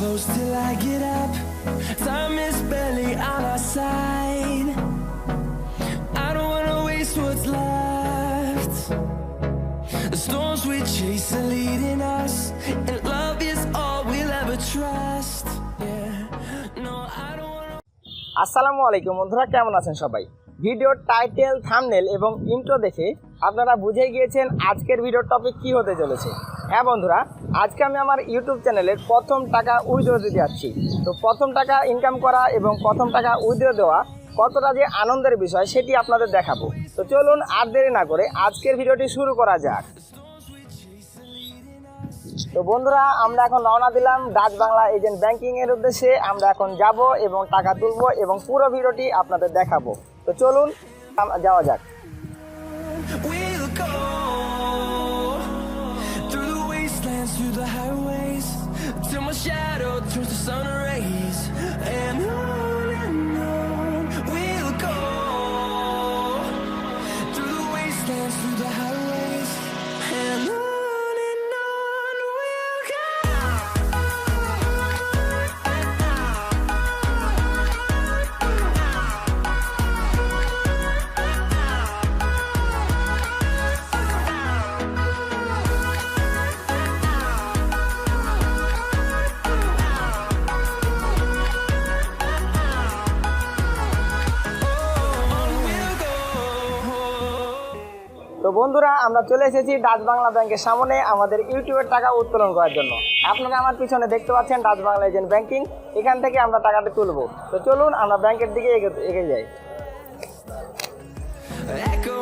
close till I get up. Time is barely on our side. I don't wanna waste what's left. The storms we chase are leading us, and love is all we'll ever trust. Yeah, no, I don't wanna. আসসালামু আলাইকুম বন্ধুরা, কেমন আছেন সবাই? ভিডিওর title, thumbnail এবং intro দেখে আপনারা বুঝে গিয়েছেন আজকের ভিডিওর টপিক কী হতে চলেছে। হ্যাঁ বন্ধুরা, আজকে আমি আমার ইউটিউব চ্যানেলের প্রথম টাকা উইথড্র দিতে যাচ্ছি। তো প্রথম টাকা ইনকাম করা এবং প্রথম টাকা উইথড্র দেওয়া কতটা যে আনন্দের বিষয় সেটি আপনাদের দেখাবো। তো চলুন আর দেরি না করে আজকের ভিডিওটি শুরু করা যাক। তো বন্ধুরা, আমরা এখন রওনা দিলাম ডাচ বাংলা এজেন্ট ব্যাংকিংয়ের উদ্দেশ্যে। আমরা এখন যাব এবং টাকা তুলব এবং পুরো ভিডিওটি আপনাদের দেখাবো। তো চলুন যাওয়া যাক। We'll go through the wastelands, through the highways, till my shadow turns to sun rays. And on we'll go through the wastelands, through the highways, and on we'll go. তো বন্ধুরা, আমরা চলে এসেছি ডাচ বাংলা ব্যাংকের সামনে আমাদের ইউটিউবের টাকা উত্তোলন করার জন্য। আপনারা আমার পিছনে দেখতে পাচ্ছেন ডাচ বাংলা এজেন্ট ব্যাংকিং। এখান থেকে আমরা টাকাটা তুলব। তো চলুন আমরা ব্যাংকের দিকে এগিয়ে যাই। Echo